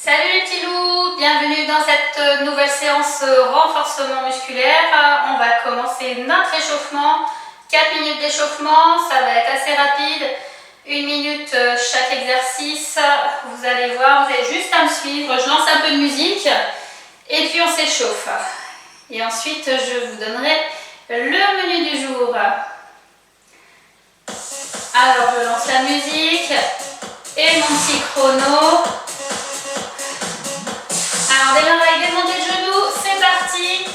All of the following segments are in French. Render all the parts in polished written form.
Salut les petits loups, bienvenue dans cette nouvelle séance renforcement musculaire. On va commencer notre échauffement, 4 minutes d'échauffement, ça va être assez rapide, 1 minute chaque exercice. Vous allez voir, vous avez juste à me suivre, je lance un peu de musique et puis on s'échauffe. Et ensuite je vous donnerai le menu du jour. Alors je lance la musique et mon petit chrono. Alors démarre avec des montées de genoux, c'est parti.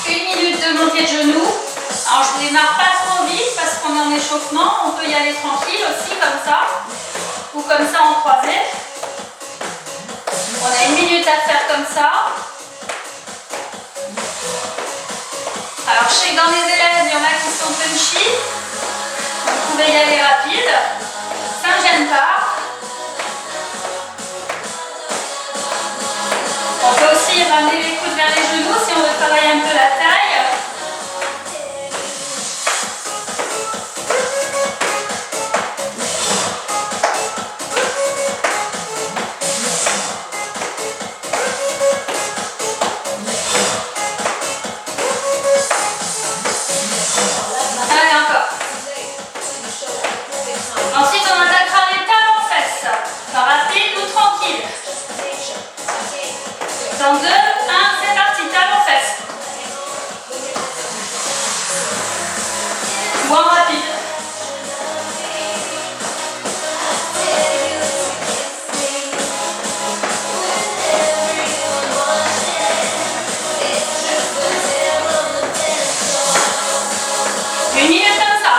1 minute de montée de genoux. Alors je ne démarre pas trop vite parce qu'on est en échauffement, on peut y aller tranquille aussi comme ça, ou comme ça en croisé. On a 1 minute à faire comme ça. Alors je sais que dans les élèves, il y en a qui sont punchy, vous pouvez y aller rapide, ça ne gêne pas. On peut aussi ramener les coudes vers les genoux si on veut travailler un peu la taille. Allez, encore. Ensuite, on attaquera les talons fesses. Rapide ou tranquille. Dans 2, 1, c'est parti, talons fesses. Ou en rapide. Une minute comme ça.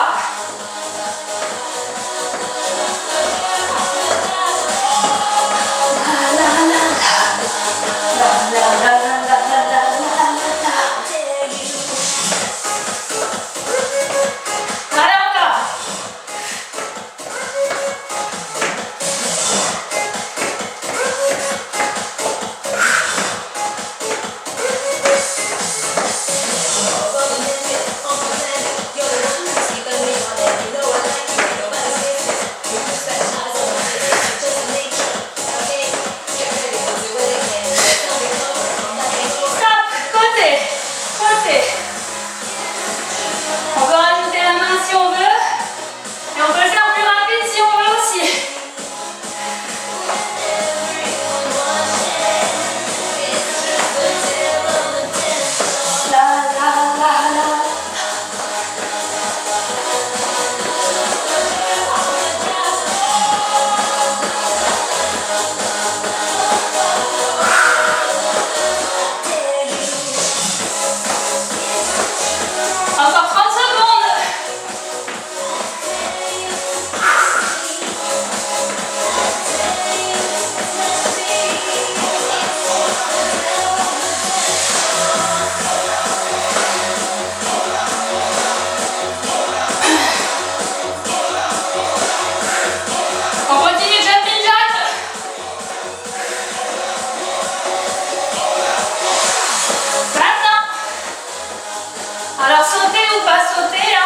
Alors sauter ou pas sauter là.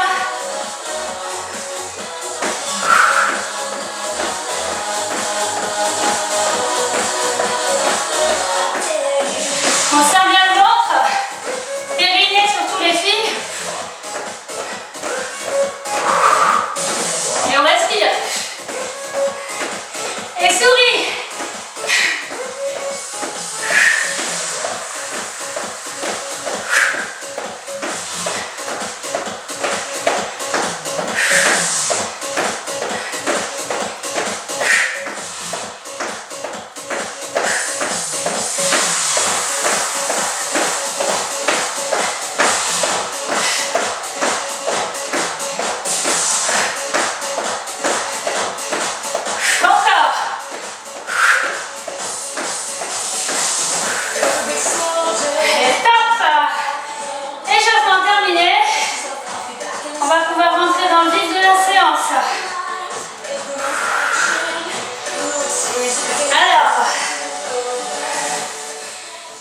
On serre bien le ventre, périnée surtout les filles. Et on respire. Et souris.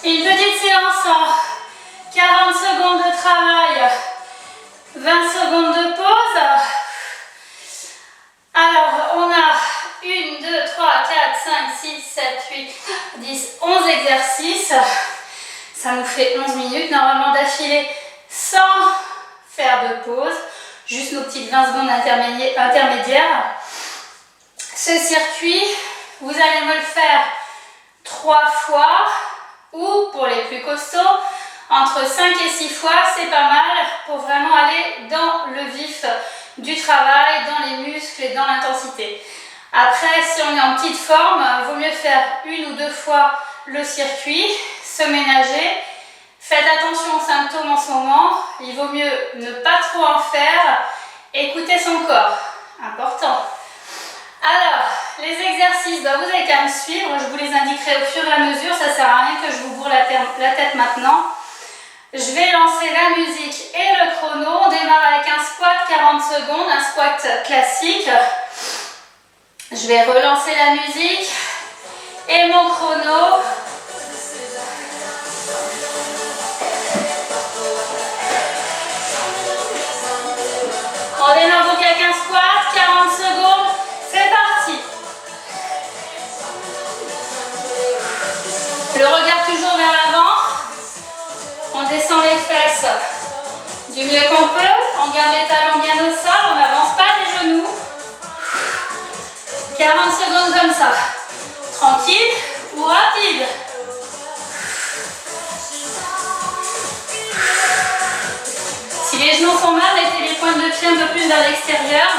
Une petite séance en 40 secondes de travail, 20 secondes de pause. Alors, on a 1, 2, 3, 4, 5, 6, 7, 8, Ça nous fait 11 minutes normalement d'affilée sans faire de pause. Juste nos petites 20 secondes intermédiaires. Ce circuit, vous allez me le faire 3 fois ou pour les plus costauds, entre 5 et 6 fois, c'est pas mal pour vraiment aller dans le vif du travail, dans les muscles et dans l'intensité. Après, si on est en petite forme, il vaut mieux faire 1 ou 2 fois le circuit, se ménager. Faites attention aux symptômes en ce moment, il vaut mieux ne pas trop en faire, écouter son corps, important. Alors, les exercices, vous n'avez qu'à me suivre, je vous les indiquerai au fur et à mesure, ça ne sert à rien que je vous bourre la tête maintenant. Je vais lancer la musique et le chrono, on démarre avec un squat 40 secondes, un squat classique. Je vais relancer la musique et mon chrono. On démarre donc avec un squat, 40 secondes, c'est parti. Le regard toujours vers l'avant. On descend les fesses du mieux qu'on peut. On garde les talons bien au sol, on n'avance pas les genoux. 40 secondes comme ça. Tranquille ou rapide. Si les genoux font mal, mettez les pointes de pied un peu plus vers l'extérieur.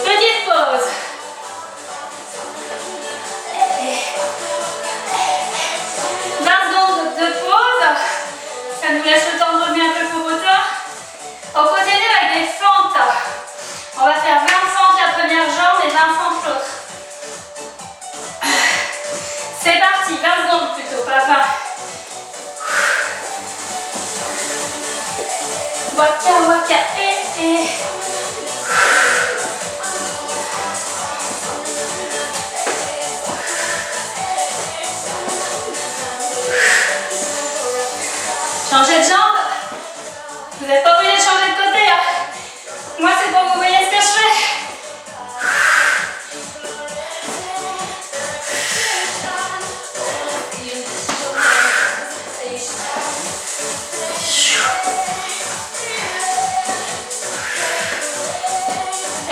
Petite pause. Ça nous laisse le temps de revenir un peu pour autant. On continue avec des fentes. On va faire 20 fentes la première jambe et 20 fentes l'autre. C'est parti, 20 secondes plutôt, pas 20. Waka waka et. Changez de jambe. Vous n'êtes pas obligé de changer de côté. Hein. Moi, c'est pour que vous voyez ce que je fais.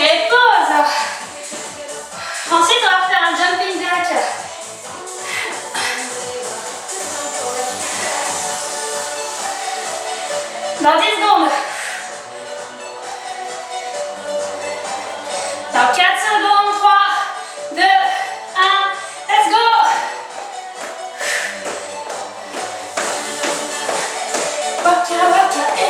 Et pause. Ensuite, on va faire un jumping jack. Dans 10 secondes. Dans 4 secondes. 3, 2, 1. Let's go. Waka waka eh.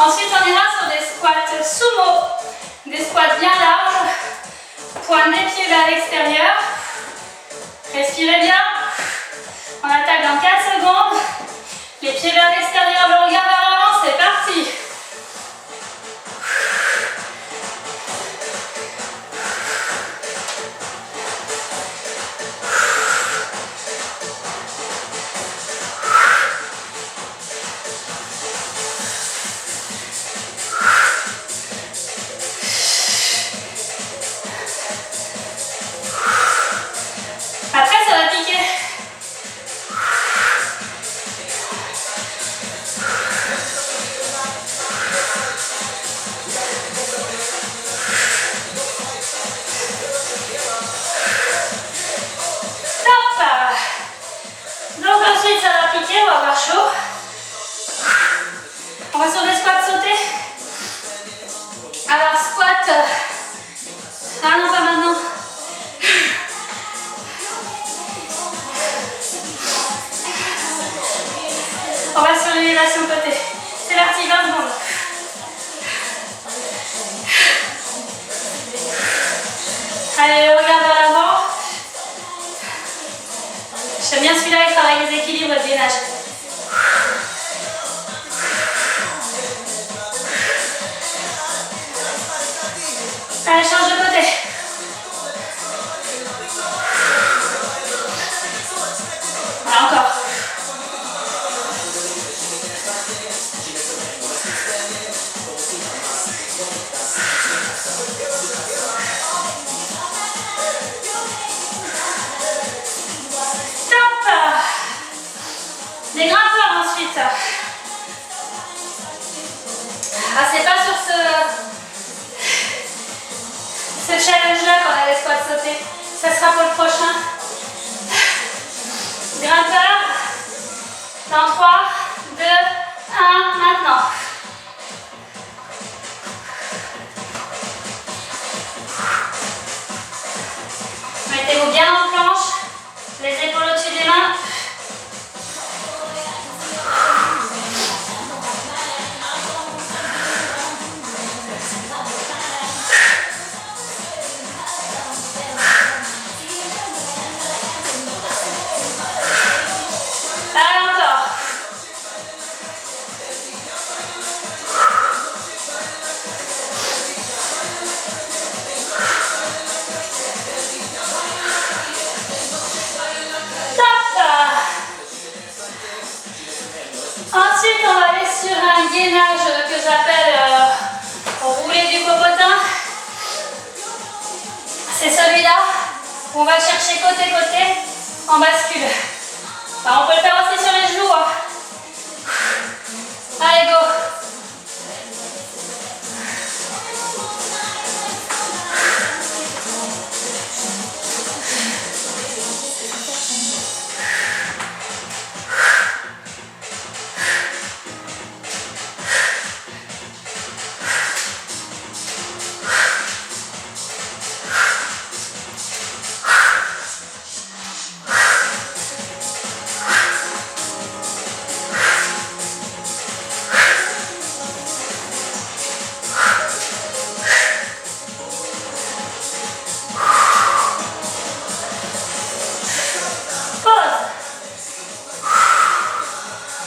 Ensuite, on ira sur des squats sumo, des squats bien larges, pointe des pieds vers l'extérieur. Respirez bien. On attaque dans 4 secondes. Les pieds vers l'extérieur, le regard vers l'avant, c'est parti. Après, ça va piquer. On va sur l'élévation côté. C'est parti, 20 secondes. Allez, regarde vers l'avant. J'aime bien celui-là, il travaille les équilibres et le gainage. Allez, change de côté. Voilà, encore. Top. Des grimpeurs ensuite. Ah, c'est pas sur ce challenge-là qu'on a les squats sautés. Ça sera pour le prochain. Grimpeur. Dans 3, 2, 1, maintenant. Mettez-vous bien en planche, les épaules au-dessus des mains. Allez, encore. Ensuite, on va aller sur un gainage que j'appelle rouler du popotin. C'est celui-là où on va chercher côté-côté, on bascule. Alors, on peut le faire aussi sur les genoux. Hein. Allez, go.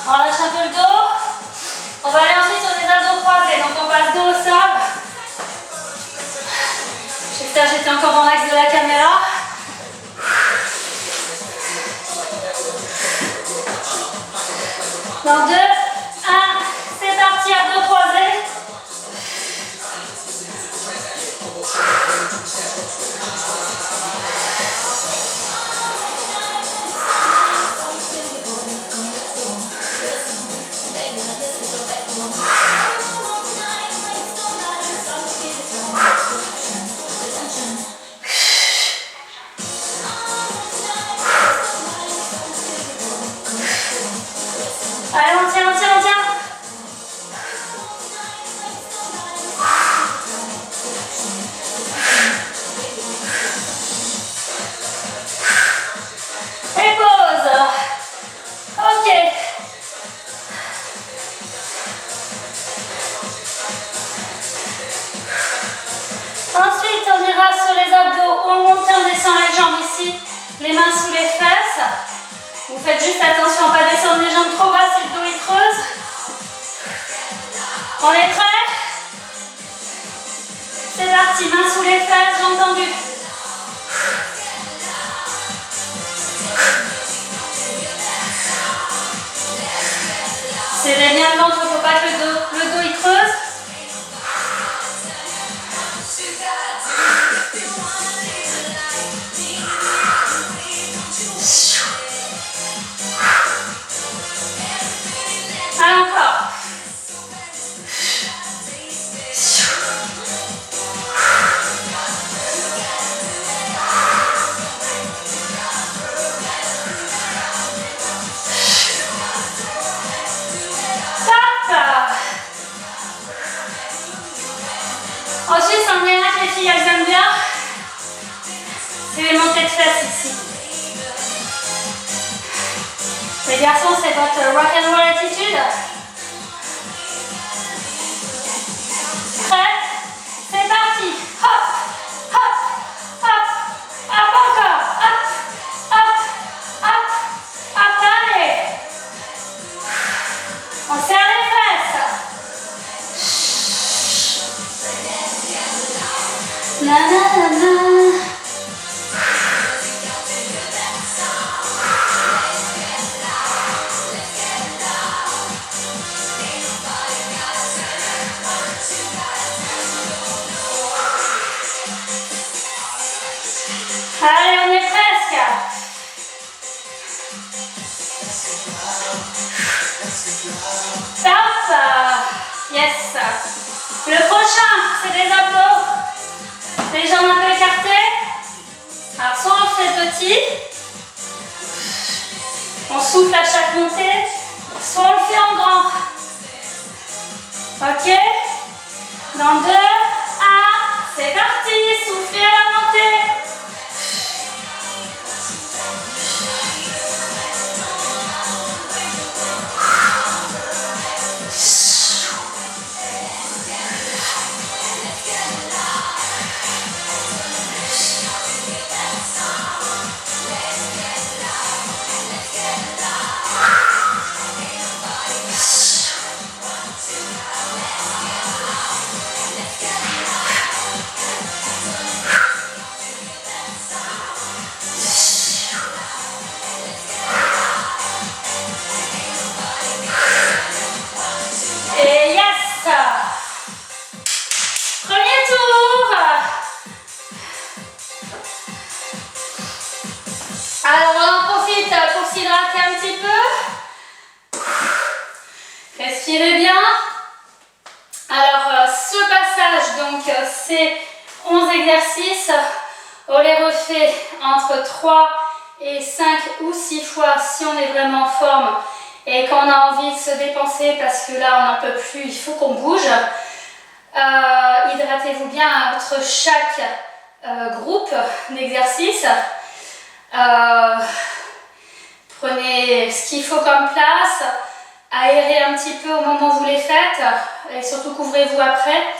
On lâche un peu le dos. On va aller ensuite sur des abdos croisés. Donc on passe dos au sol. J'espère que j'étais encore dans l'axe de la caméra. Dans 2, 1, c'est parti, abdos croisés. Allez, on tient, on tient, on tient. Et pause. Ok. Ensuite, on ira sur les abdos. On monte et on descend les jambes ici. Les mains sous les fesses. Vous faites juste attention à ne pas descendre les jambes trop bas si le dos est creuse. On est prêt? C'est parti, mains sous les fesses, jambes tendues. Serrez bien le ventre, il ne faut pas que le dos il creuse. Allez, encore. Top. Les garçons, c'est votre rock and roll attitude. Prêt? C'est parti. Hop, hop, hop, hop encore. Hop, hop, hop, hop, allez. On serre les fesses. Na na na na. Allez, on est presque. Hop. Yes. Le prochain, c'est des abdos. Les jambes un peu écartées. Alors, soit on fait petit. On souffle à chaque montée. Soit on le fait en grand. Ok. Dans 2, 1. C'est parti. Soufflez à la montée. Alors on en profite pour s'hydrater un petit peu. Respirez bien. Alors ce passage, donc c'est 11 exercices. On les refait entre 3 et 5 ou 6 fois si on est vraiment en forme et qu'on a envie de se dépenser parce que là on n'en peut plus, il faut qu'on bouge. Hydratez-vous bien entre chaque groupe d'exercices. Prenez ce qu'il faut comme place, aérez un petit peu au moment où vous les faites et surtout couvrez-vous après.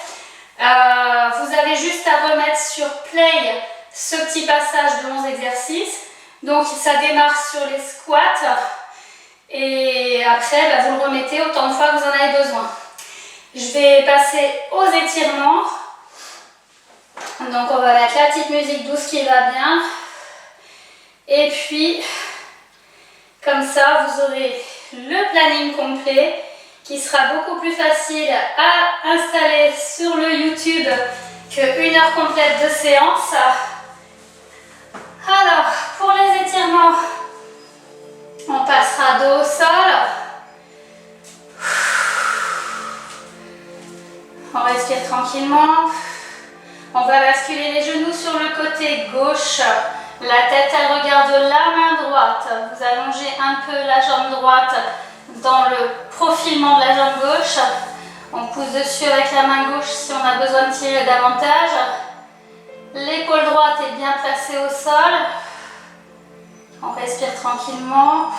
Vous avez juste à remettre sur play ce petit passage de 11 exercices. Donc ça démarre sur les squats et après vous le remettez autant de fois que vous en avez besoin. Je vais passer aux étirements. Donc on va mettre la petite musique douce qui va bien. Et puis, comme ça, vous aurez le planning complet qui sera beaucoup plus facile à installer sur le YouTube qu'une heure complète de séance. Alors, pour les étirements, on passera dos au sol. On respire tranquillement. On va basculer les genoux sur le côté gauche. La tête, elle regarde la main droite. Vous allongez un peu la jambe droite dans le profilement de la jambe gauche. On pousse dessus avec la main gauche si on a besoin de tirer davantage. L'épaule droite est bien placée au sol. On respire tranquillement.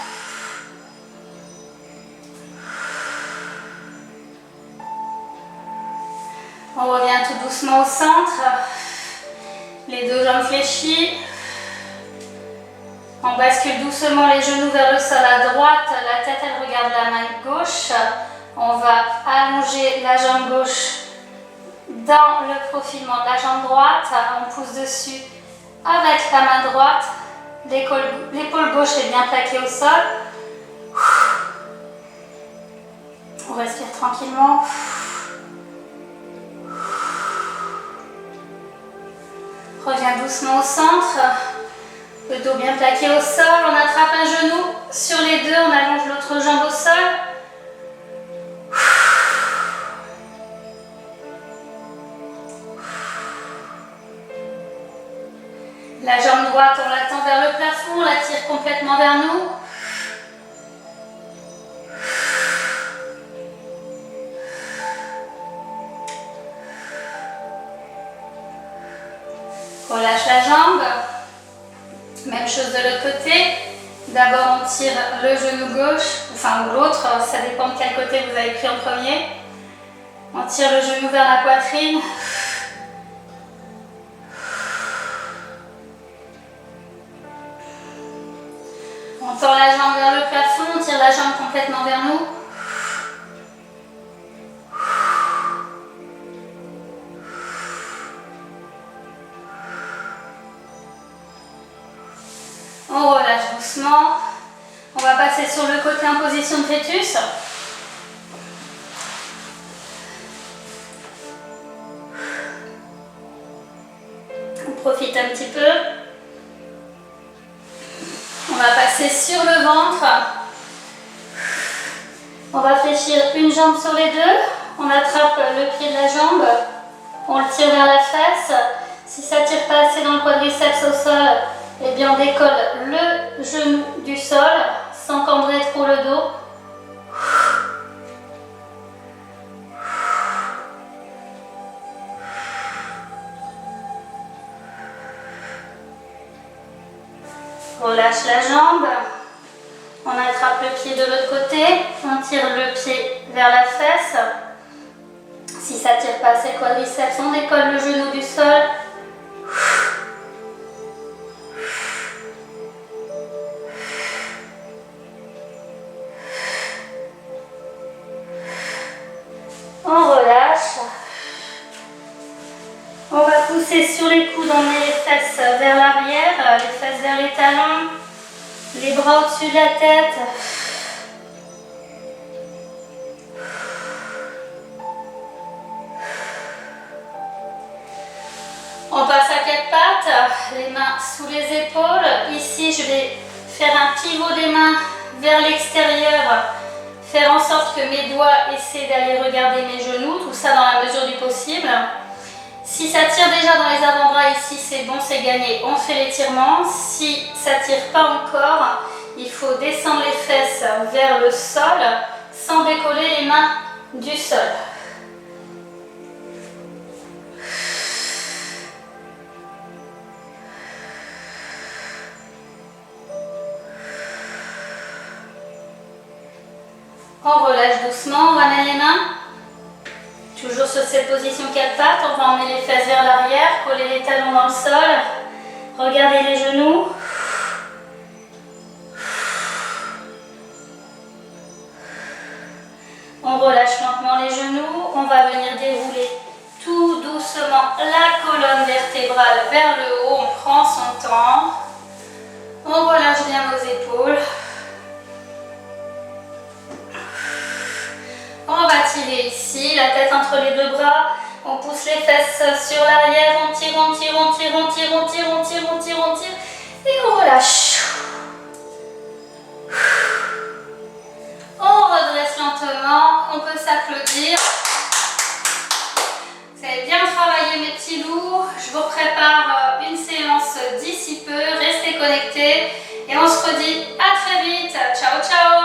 On revient tout doucement au centre. Les deux jambes fléchies. On bascule doucement les genoux vers le sol à droite. La tête, elle regarde la main gauche. On va allonger la jambe gauche dans le profilement de la jambe droite. On pousse dessus avec la main droite. L'épaule gauche est bien plaquée au sol. On respire tranquillement. Reviens doucement au centre. Le dos bien plaqué au sol. On attrape un genou sur les deux. On allonge l'autre jambe au sol. La jambe droite, on la tend vers le plafond. On la tire complètement vers nous. Relâche la jambe. Même chose de l'autre côté. D'abord on tire le genou gauche, enfin ou l'autre, ça dépend de quel côté vous avez pris en premier. On tire le genou vers la poitrine. On tord la jambe vers le plafond, on tire la jambe complètement vers nous. On relâche doucement. On va passer sur le côté en position de fœtus. On profite un petit peu. On va passer sur le ventre. On va fléchir une jambe sur les deux. On attrape le pied de la jambe. On le tire vers la fesse. Si ça ne tire pas assez dans le quadriceps au sol, eh bien on décolle le genou du sol sans cambrer trop le dos. Relâche la jambe. On attrape le pied de l'autre côté. On tire le pied vers la fesse. Si ça ne tire pas assez le quadriceps, on décolle le genou du sol. On relâche. On va pousser sur les coudes, on met les fesses vers l'arrière, les fesses vers les talons, les bras au-dessus de la tête. On passe à quatre pattes, les mains sous les épaules. Ici, je vais faire un pivot des mains vers l'extérieur, faire en sorte que mes doigts essaient d'aller regarder mes genoux, tout ça dans la mesure du possible. Si ça tire déjà dans les avant-bras ici, c'est bon, c'est gagné, on fait l'étirement. Si ça ne tire pas encore, il faut descendre les fesses vers le sol sans décoller les mains du sol. On relâche doucement, on ramène les mains. Toujours sur cette position 4 pattes, on va emmener les fesses vers l'arrière, coller les talons dans le sol, regardez les genoux. On relâche lentement les genoux, on va venir dérouler tout doucement la colonne vertébrale vers le haut, on prend son temps. On relâche bien nos épaules. On va tirer ici, la tête entre les deux bras, on pousse les fesses sur l'arrière, on tire, on tire, on tire, on tire, on tire, on tire, on tire, on tire, et on relâche. On redresse lentement, on peut s'applaudir. Vous avez bien travaillé mes petits loups, je vous prépare une séance d'ici peu, restez connectés et on se redit à très vite. Ciao, ciao!